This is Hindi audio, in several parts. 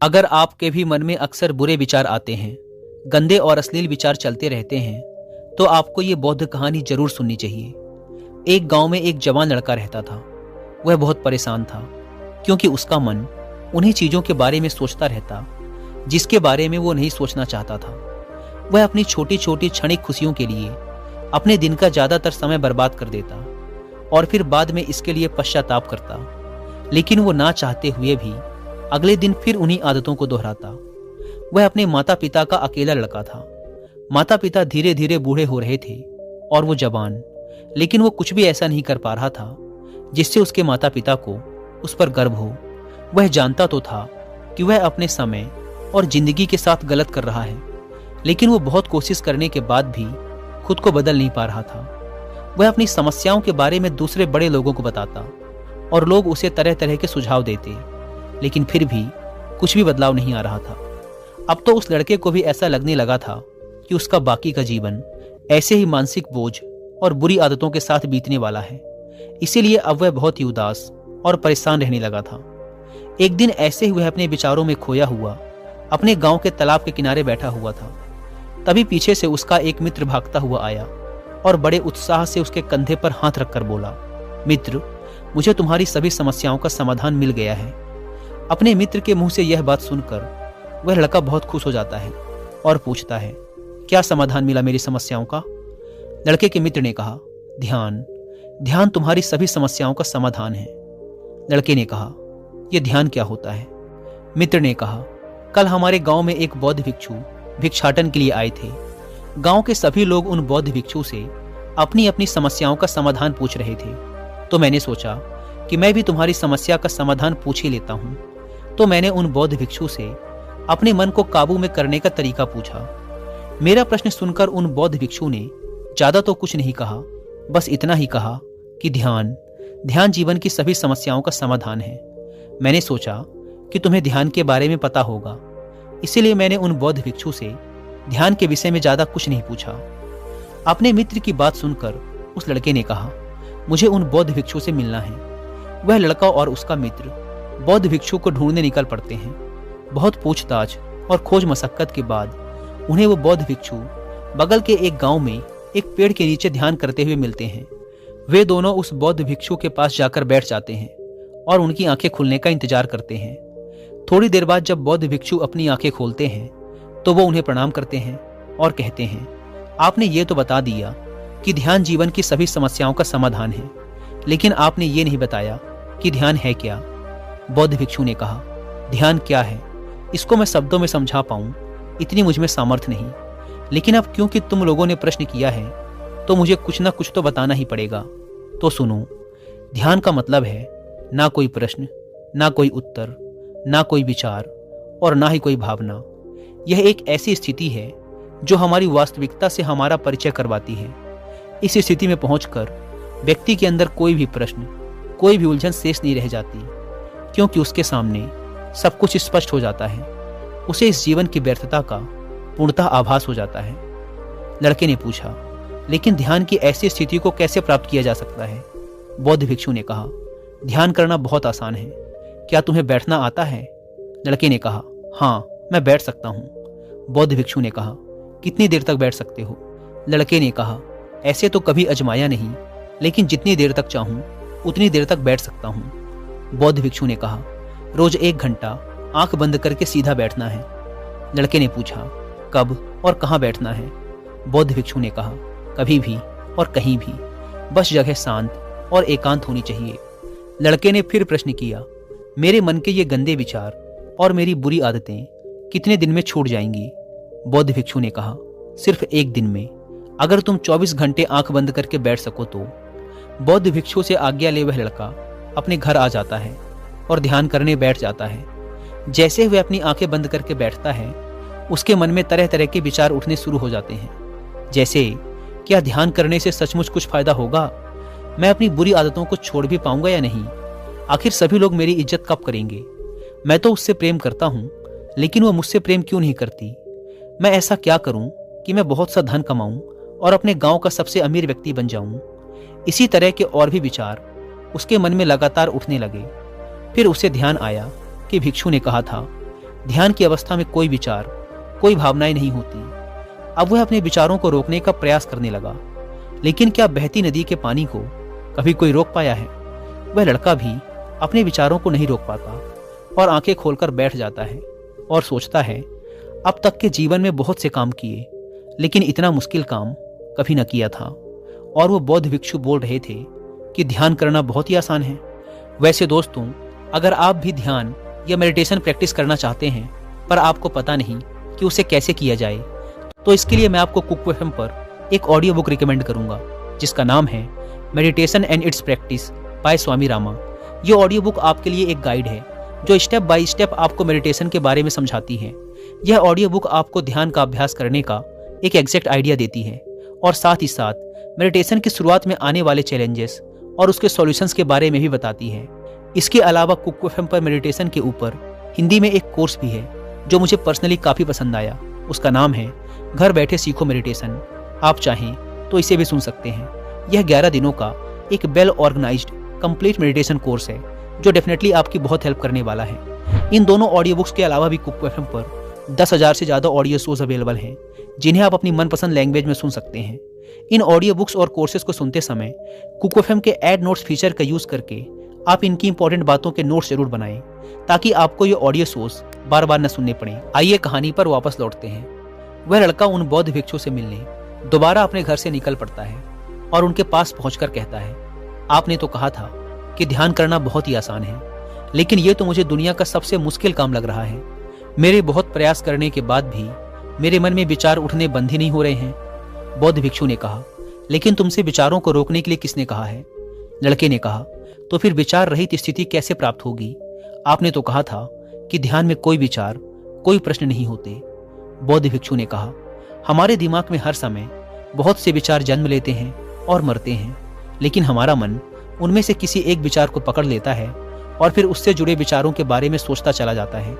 अगर आपके भी मन में अक्सर बुरे विचार आते हैं, गंदे और अश्लील विचार चलते रहते हैं, तो आपको ये बौद्ध कहानी जरूर सुननी चाहिए। एक गांव में एक जवान लड़का रहता था। वह बहुत परेशान था क्योंकि उसका मन उन्हीं चीजों के बारे में सोचता रहता जिसके बारे में वो नहीं सोचना चाहता था। वह अपनी छोटी छोटी क्षणिक खुशियों के लिए अपने दिन का ज्यादातर समय बर्बाद कर देता और फिर बाद में इसके लिए पश्चाताप करता, लेकिन वो ना चाहते हुए भी अगले दिन फिर उन्हीं आदतों को दोहराता। वह अपने माता पिता का अकेला लड़का था। माता पिता धीरे धीरे बूढ़े हो रहे थे और वो जवान, लेकिन वो कुछ भी ऐसा नहीं कर पा रहा था जिससे उसके माता पिता को उस पर गर्व हो। वह जानता तो था कि वह अपने समय और जिंदगी के साथ गलत कर रहा है, लेकिन वो बहुत कोशिश करने के बाद भी खुद को बदल नहीं पा रहा था। वह अपनी समस्याओं के बारे में दूसरे बड़े लोगों को बताता और लोग उसे तरह तरह के सुझाव देते, लेकिन फिर भी कुछ भी बदलाव नहीं आ रहा था। अब तो उस लड़के को भी ऐसा लगने लगा था कि उसका बाकी का जीवन ऐसे ही मानसिक बोझ और बुरी आदतों के साथ बीतने वाला है। इसीलिए अब वह बहुत ही उदास और परेशान रहने लगा था। एक दिन ऐसे ही वह अपने विचारों में खोया हुआ अपने गांव के तालाब के किनारे बैठा हुआ था। तभी पीछे से उसका एक मित्र भागता हुआ आया और बड़े उत्साह से उसके कंधे पर हाथ रखकर बोला, मित्र, मुझे तुम्हारी सभी समस्याओं का समाधान मिल गया है। अपने मित्र के मुंह से यह बात सुनकर वह लड़का बहुत खुश हो जाता है और पूछता है, क्या समाधान मिला मेरी समस्याओं का? लड़के के मित्र ने कहा, ध्यान। ध्यान तुम्हारी सभी समस्याओं का समाधान है। लड़के ने कहा, यह ध्यान क्या होता है? मित्र ने कहा, कल हमारे गांव में एक बौद्ध भिक्षु भिक्षाटन के लिए आए थे। गांव के सभी लोग उन बौद्ध भिक्षु से अपनी अपनी समस्याओं का समाधान पूछ रहे थे, तो मैंने सोचा कि मैं भी तुम्हारी समस्या का समाधान पूछ ही लेता हूं। तो मैंने उन बौद्ध भिक्षु से अपने मन को काबू में करने का तरीका पूछा। मेरा प्रश्न सुनकर उन बौद्ध भिक्षु ने ज्यादा तो कुछ नहीं कहा, बस इतना ही कहा कि ध्यान ध्यान जीवन की सभी समस्याओं का समाधान है। मैंने सोचा कि तुम्हें ध्यान के बारे में पता होगा, इसीलिए मैंने उन बौद्ध भिक्षु से ध्यान के विषय में ज्यादा कुछ नहीं पूछा। अपने मित्र की बात सुनकर उस लड़के ने कहा, मुझे उन बौद्ध भिक्षु से मिलना है। वह लड़का और उसका मित्र बौद्ध भिक्षु को ढूंढने निकल पड़ते हैं। बहुत पूछताछ और खोज मशक्कत के बाद उन्हें वो बौद्ध भिक्षु बगल के एक गांव में एक पेड़ के नीचे ध्यान करते हुए मिलते हैं। वे दोनों उस बौद्ध भिक्षु के पास जाकर बैठ जाते हैं और उनकी आंखें खुलने का इंतजार करते हैं। थोड़ी देर बाद जब बौद्ध भिक्षु अपनी आंखें खोलते हैं तो वो उन्हें प्रणाम करते हैं और कहते हैं, आपने ये तो बता दिया कि ध्यान जीवन की सभी समस्याओं का समाधान है, लेकिन आपने ये नहीं बताया कि ध्यान है क्या? बौद्ध भिक्षु ने कहा, ध्यान क्या है इसको मैं शब्दों में समझा पाऊं इतनी मुझ में सामर्थ्य नहीं, लेकिन अब क्योंकि तुम लोगों ने प्रश्न किया है तो मुझे कुछ ना कुछ तो बताना ही पड़ेगा। तो सुनो, ध्यान का मतलब है ना कोई प्रश्न, ना कोई उत्तर, ना कोई विचार और ना ही कोई भावना। यह एक ऐसी स्थिति है जो हमारी वास्तविकता से हमारा परिचय करवाती है। इस स्थिति में पहुंचकर व्यक्ति के अंदर कोई भी प्रश्न, कोई भी उलझन शेष नहीं रह जाती, क्योंकि उसके सामने सब कुछ स्पष्ट हो जाता है। उसे इस जीवन की व्यर्थता का पूर्णतः आभास हो जाता है। लड़के ने पूछा, लेकिन ध्यान की ऐसी स्थिति को कैसे प्राप्त किया जा सकता है? बौद्ध भिक्षु ने कहा, ध्यान करना बहुत आसान है। क्या तुम्हें बैठना आता है? लड़के ने कहा, हाँ, मैं बैठ सकता हूँ। बौद्ध भिक्षु ने कहा, कितनी देर तक बैठ सकते हो? लड़के ने कहा, ऐसे तो कभी आजमाया नहीं, लेकिन जितनी देर तक चाहूं उतनी देर तक बैठ सकता हूं। बौद्ध भिक्षु ने कहा, रोज 1 घंटा आंख बंद करके सीधा बैठना है। लड़के ने पूछा, कब और कहाँ बैठना है? बौद्ध भिक्षु ने कहा, कभी भी और कहीं भी, बस जगह शांत और एकांत होनी चाहिए। लड़के ने फिर प्रश्न किया, मेरे मन के ये गंदे विचार और मेरी बुरी आदतें कितने दिन में छूट जाएंगी? बौद्ध भिक्षु ने कहा, सिर्फ 1 दिन में। अगर तुम 24 घंटे आंख बंद करके बैठ सको तो। बौद्ध भिक्षु से आज्ञा ले वह लड़का अपने घर आ जाता है और ध्यान करने बैठ जाता है। जैसे वह अपनी आंखें बंद करके बैठता है, उसके मन में तरह तरह के विचार उठने शुरू हो जाते हैं, जैसे क्या ध्यान करने से सचमुच कुछ फायदा होगा? मैं अपनी बुरी आदतों को छोड़ भी पाऊंगा या नहीं? आखिर सभी लोग मेरी इज्जत कब करेंगे? मैं तो उससे प्रेम करता हूं, लेकिन वो मुझसे प्रेम क्यों नहीं करती? मैं ऐसा क्या करूं कि मैं बहुत सा धन कमाऊं और अपने गांव का सबसे अमीर व्यक्ति बन जाऊं? इसी तरह के और भी विचार उसके मन में लगातार उठने लगे। फिर उसे ध्यान आया कि भिक्षु ने कहा था ध्यान की अवस्था में कोई विचार, कोई भावनाएं नहीं होती। अब वह अपने विचारों को रोकने का प्रयास करने लगा, लेकिन क्या बहती नदी के पानी को कभी कोई रोक पाया है? वह लड़का भी अपने विचारों को नहीं रोक पाता और आंखें खोलकर बैठ जाता है और सोचता है, अब तक के जीवन में बहुत से काम किए, लेकिन इतना मुश्किल काम कभी न किया था। और वो बौद्ध भिक्षु बोल रहे थे कि ध्यान करना बहुत ही आसान है। वैसे दोस्तों, अगर आप भी ध्यान या मेडिटेशन प्रैक्टिस करना चाहते हैं पर आपको पता नहीं कि उसे कैसे किया जाए, तो इसके लिए मैं आपको कुक एफएम पर एक ऑडियो बुक रिकमेंड करूंगा जिसका नाम है meditation and its practice by Swami Rama. ये ऑडियो बुक आपके लिए एक गाइड है जो स्टेप बाय स्टेप आपको मेडिटेशन के बारे में समझाती है। यह ऑडियो बुक आपको ध्यान का अभ्यास करने का एक एग्जैक्ट आइडिया देती है और साथ ही साथ मेडिटेशन की शुरुआत में आने वाले चैलेंजेस और उसके सॉल्यूशंस के बारे में भी बताती है। इसके अलावा कुक एफएम पर मेडिटेशन के ऊपर हिंदी में एक कोर्स भी है जो मुझे पर्सनली काफ़ी पसंद आया। उसका नाम है घर बैठे सीखो मेडिटेशन। आप चाहें तो इसे भी सुन सकते हैं। यह 11 दिनों का एक well organised complete meditation course है जो डेफिनेटली आपकी बहुत हेल्प करने वाला है। इन दोनों ऑडियो बुक्स के अलावा भी कुक एफएम पर 10,000 से ज़्यादा ऑडियो शोज अवेलेबल हैं जिन्हें आप अपनी मनपसंद लैंग्वेज में सुन सकते हैं। इन ऑडियो बुक्स और कोर्सेज को सुनते समय कुक एफएम के ऐड नोट्स फीचर का यूज़ करके आप इनकी इंपॉर्टेंट बातों के नोट्स जरूर बनाएं ताकि आपको ये ऑडियो शोज बार बार न सुनने पड़े। आइए कहानी पर वापस लौटते हैं। वह लड़का उन बौद्ध भिक्षु से मिलने दोबारा अपने घर से निकल पड़ता है और उनके पास पहुंचकर कहता है, आपने तो कहा था कि ध्यान करना बहुत ही आसान है, लेकिन ये तो मुझे दुनिया का सबसे मुश्किल काम लग रहा है। मेरे बहुत प्रयास करने के बाद भी मेरे मन में विचार उठने बंद ही नहीं हो रहे हैं। बौद्ध भिक्षु ने कहा, लेकिन तुमसे विचारों को रोकने के लिए किसने कहा है? लड़के ने कहा, तो फिर विचार रहित स्थिति कैसे प्राप्त होगी? आपने तो कहा था कि ध्यान में कोई विचार, कोई प्रश्न नहीं होते। बौद्ध भिक्षु ने कहा, हमारे दिमाग में हर समय बहुत से विचार जन्म लेते हैं और मरते हैं, लेकिन हमारा मन उनमें से किसी एक विचार को पकड़ लेता है और फिर उससे जुड़े विचारों के बारे में सोचता चला जाता है।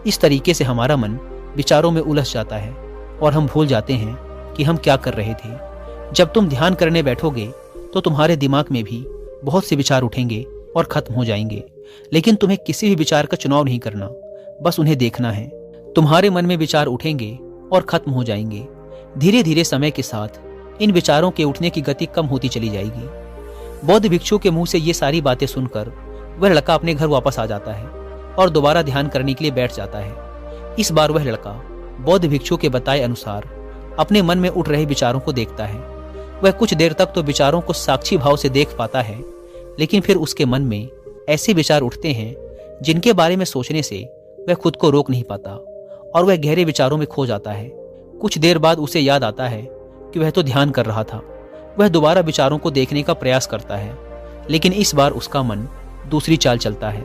इस तरीके से हमारा मन विचारों में उलझ जाता है और हम भूल जाते हैं कि हम क्या कर रहे थे। जब तुम ध्यान करने बैठोगे तो तुम्हारे दिमाग में भी बहुत से विचार उठेंगे और खत्म हो जाएंगे, लेकिन तुम्हें किसी भी विचार का चुनाव नहीं करना, बस उन्हें देखना है। तुम्हारे मन में विचार उठेंगे और खत्म हो जाएंगे। धीरे धीरे समय के साथ इन विचारों के उठने की गति कम होती चली जाएगी। बौद्ध भिक्षु के मुंह से ये सारी बातें सुनकर वह लड़का अपने घर वापस आ जाता है और दोबारा ध्यान करने के लिए बैठ जाता है। इस बार वह लड़का बौद्ध भिक्षु के बताए अनुसार अपने मन में उठ रहे विचारों को देखता है। वह कुछ देर तक तो विचारों को साक्षी भाव से देख पाता है, लेकिन फिर उसके मन में ऐसे विचार उठते हैं जिनके बारे में सोचने से वह खुद को रोक नहीं पाता और वह गहरे विचारों में खो जाता है। कुछ देर बाद उसे याद आता है कि वह तो ध्यान कर रहा था। वह दोबारा विचारों को देखने का प्रयास करता है, लेकिन इस बार उसका मन दूसरी चाल चलता है।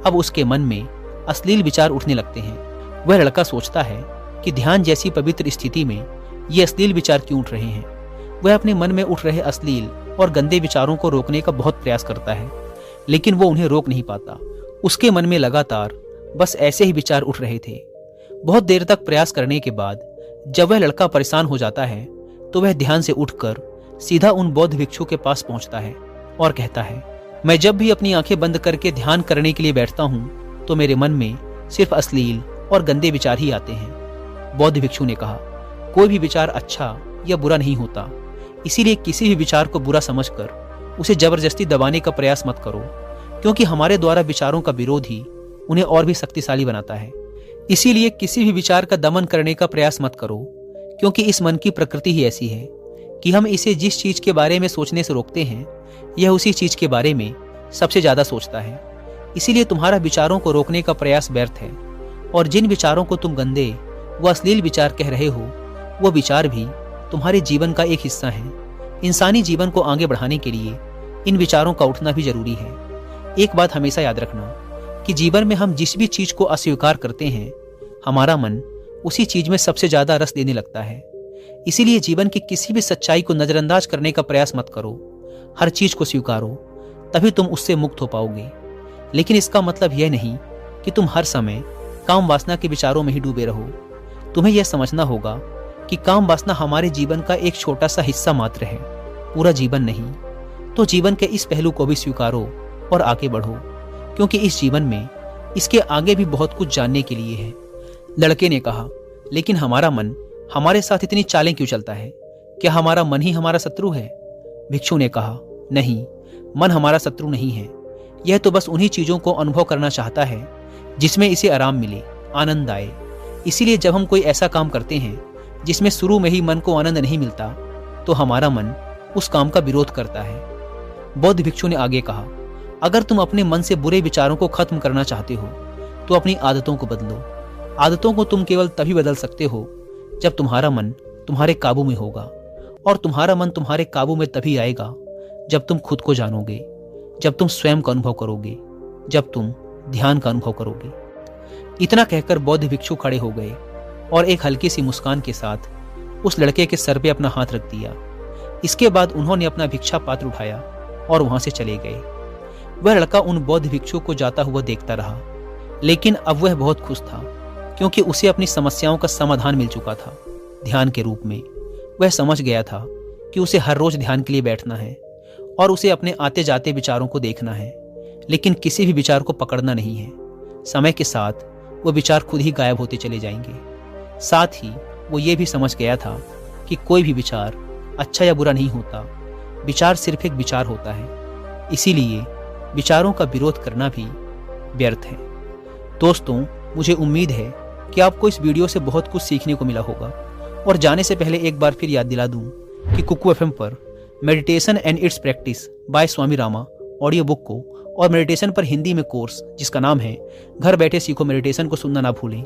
अब उसके मन में अश्लील विचार उठने लगते हैं। वह लड़का सोचता है कि ध्यान जैसी पवित्र स्थिति में ये अश्लील विचार क्यों उठ रहे हैं। वह अपने मन में उठ रहे अश्लील और गंदे विचारों को रोकने का बहुत प्रयास करता है, लेकिन वो उन्हें रोक नहीं पाता। उसके मन में लगातार बस ऐसे ही विचार उठ रहे थे। बहुत देर तक प्रयास करने के बाद जब वह लड़का परेशान हो जाता है तो वह ध्यान से उठकर सीधा उन बौद्ध भिक्षु के पास पहुंचता है और कहता है, मैं जब भी अपनी आंखें बंद करके ध्यान करने के लिए बैठता हूं तो मेरे मन में सिर्फ अश्लील और गंदे विचार ही आते हैं। बौद्ध भिक्षु ने कहा, कोई भी विचार अच्छा या बुरा नहीं होता, इसीलिए किसी भी विचार को बुरा समझकर उसे जबरदस्ती दबाने का प्रयास मत करो, क्योंकि हमारे द्वारा विचारों का विरोध ही उन्हें और भी शक्तिशाली बनाता है। इसीलिए किसी भी विचार का दमन करने का प्रयास मत करो, क्योंकि इस मन की प्रकृति ही ऐसी है कि हम इसे जिस चीज के बारे में सोचने से रोकते हैं यह उसी चीज के बारे में सबसे ज्यादा सोचता है। इसीलिए तुम्हारा विचारों को रोकने का प्रयास व्यर्थ है, और जिन विचारों को तुम गंदे व अश्लील विचार कह रहे हो वो विचार भी तुम्हारे जीवन का एक हिस्सा है। इंसानी जीवन को आगे बढ़ाने के लिए इन विचारों का उठना भी जरूरी है। एक बात हमेशा याद रखना कि जीवन में हम जिस भी चीज को अस्वीकार करते हैं हमारा मन उसी चीज में सबसे ज्यादा रस देने लगता है। इसीलिए जीवन की किसी भी सच्चाई को नजरअंदाज करने का प्रयास मत करो, हर चीज को स्वीकारो, तभी तुम उससे मुक्त हो पाओगे। लेकिन इसका मतलब यह नहीं कि तुम हर समय काम वासना के विचारों में ही डूबे रहो। तुम्हें यह समझना होगा कि काम वासना हमारे जीवन का एक छोटा सा हिस्सा मात्र है, पूरा जीवन नहीं। तो जीवन के इस पहलू को भी स्वीकारो और आगे बढ़ो, क्योंकि इस जीवन में इसके आगे भी बहुत कुछ जानने के लिए है। लड़के ने कहा, लेकिन हमारा मन हमारे साथ इतनी चालें क्यों चलता है? क्या हमारा मन ही हमारा शत्रु है? भिक्षु ने कहा, नहीं, मन हमारा शत्रु नहीं है। यह तो बस उन्हीं चीजों को अनुभव करना चाहता है जिसमें इसे आराम मिले, आनंद आए। इसीलिए जब हम कोई ऐसा काम करते हैं जिसमें शुरू में ही मन को आनंद नहीं मिलता, तो हमारा मन उस काम का विरोध करता है। बौद्ध भिक्षु ने आगे कहा, अगर तुम अपने मन से बुरे विचारों को खत्म करना चाहते हो तो अपनी आदतों को बदलो। आदतों को तुम केवल तभी बदल सकते हो जब तुम्हारा मन तुम्हारे काबू में होगा, और तुम्हारा मन तुम्हारे काबू में तभी आएगा जब तुम खुद को जानोगे, जब तुम स्वयं का अनुभव करोगे, जब तुम ध्यान का अनुभव करोगे। इतना कहकर बौद्ध भिक्षु खड़े हो गए और एक हल्की सी मुस्कान के साथ उस लड़के के सर पे अपना हाथ रख दिया। इसके बाद उन्होंने अपना भिक्षा पात्र उठाया और वहां से चले गए। वह लड़का उन बौद्ध भिक्षु को जाता हुआ देखता रहा, लेकिन अब वह बहुत खुश था क्योंकि उसे अपनी समस्याओं का समाधान मिल चुका था ध्यान के रूप में। वह समझ गया था कि उसे हर रोज ध्यान के लिए बैठना है और उसे अपने आते जाते विचारों को देखना है, लेकिन किसी भी विचार को पकड़ना नहीं है। समय के साथ वो विचार खुद ही गायब होते चले जाएंगे। साथ ही वो ये भी समझ गया था कि कोई भी विचार अच्छा या बुरा नहीं होता, विचार सिर्फ एक विचार होता है। इसीलिए विचारों का विरोध करना भी व्यर्थ है। दोस्तों, मुझे उम्मीद है कि आपको इस वीडियो से बहुत कुछ सीखने को मिला होगा। और जाने से पहले एक बार फिर याद दिला दूं कि कुकू एफएम पर meditation and its practice by Swami Rama audio book को और मेडिटेशन पर हिंदी में कोर्स जिसका नाम है घर बैठे सीखो मेडिटेशन को सुनना ना भूलें।